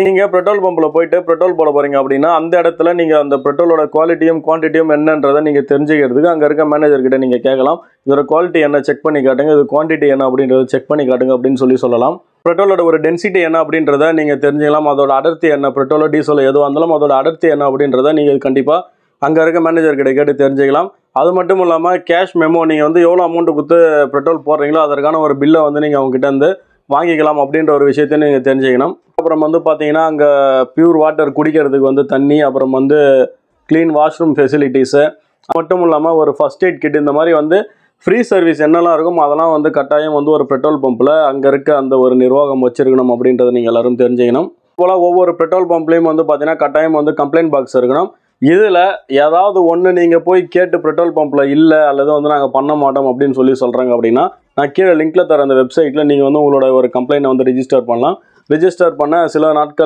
நீங்கள் பெட்ரோல் பம்பில் போயிட்டு பெட்ரோல் போட போகிறீங்க அப்படின்னா அந்த இடத்துல நீங்கள் அந்த பெட்ரோலோட குவாலிட்டியும் குவான்டிட்டியும் என்னன்றதை நீங்கள் தெரிஞ்சுக்கிறதுக்கு அங்கே இருக்க மேனேஜர்கிட்ட நீங்கள் கேட்கலாம். இதோட குவாலிட்டி என்ன செக் பண்ணி காட்டுங்க, இது குவான்டிட்டி என்ன அப்படின்றத செக் பண்ணி காட்டுங்க அப்படின்னு சொல்லலாம். பெட்ரோலோட ஒரு டென்சிட்டி என்ன அப்படின்றத நீங்கள் தெரிஞ்சுக்கலாம். அதோட அடர்த்தி என்ன, பெட்ரோலோ டீசலோ எதுவாக இருந்தாலும் அதோட அடர்த்தி என்ன அப்படின்றத நீங்கள் கண்டிப்பாக அங்கே இருக்க மேனேஜர்கிட்ட கேட்டு தெரிஞ்சுக்கலாம். அது மட்டும் இல்லாமல் கேஷ் மெமோ நீங்கள் வந்து எவ்வளோ அமௌண்ட்டு கொடுத்து பெட்ரோல் போடுறீங்களோ அதற்கான ஒரு பில்லை வந்து நீங்கள் அவங்ககிட்ட வந்து வாங்கிக்கலாம் அப்படின்ற ஒரு விஷயத்தையும் நீங்கள் தெரிஞ்சுக்கணும். அப்புறம் வந்து பார்த்தீங்கன்னா அங்கே பியூர் வாட்டர் குடிக்கிறதுக்கு வந்து தண்ணி, அப்புறம் வந்து க்ளீன் வாஷ்ரூம் ஃபெசிலிட்டிஸு, மட்டும் இல்லாமல் ஒரு ஃபஸ்ட் எய்ட் கிட், இந்த மாதிரி வந்து ஃப்ரீ சர்வீஸ் என்னெல்லாம் இருக்கும் அதெல்லாம் வந்து கட்டாயம் வந்து ஒரு பெட்ரோல் பம்பில் அங்கே இருக்க அந்த ஒரு நிர்வாகம் வச்சுருக்கணும் அப்படின்றத நீங்கள் எல்லோரும் தெரிஞ்சுக்கணும். போல் ஒவ்வொரு பெட்ரோல் பம்ப்லேயும் வந்து பார்த்தீங்கன்னா கட்டாயம் வந்து கம்ப்ளைண்ட் பாக்ஸ் இருக்கணும். இதில் ஏதாவது ஒன்று நீங்கள் போய் கேட்டு பெட்ரோல் பம்பில் இல்லை அல்லது வந்து நாங்கள் பண்ண மாட்டோம் அப்படின்னு சொல்கிறாங்க அப்படின்னா நான் கீழே லிங்க்கில் தர அந்த வெப்சைட்டில் நீங்கள் வந்து உங்களோட ஒரு கம்ப்ளைண்ட்டை வந்து ரிஜிஸ்டர் பண்ணலாம். ரிஜிஸ்டர் பண்ண சில நாட்கள்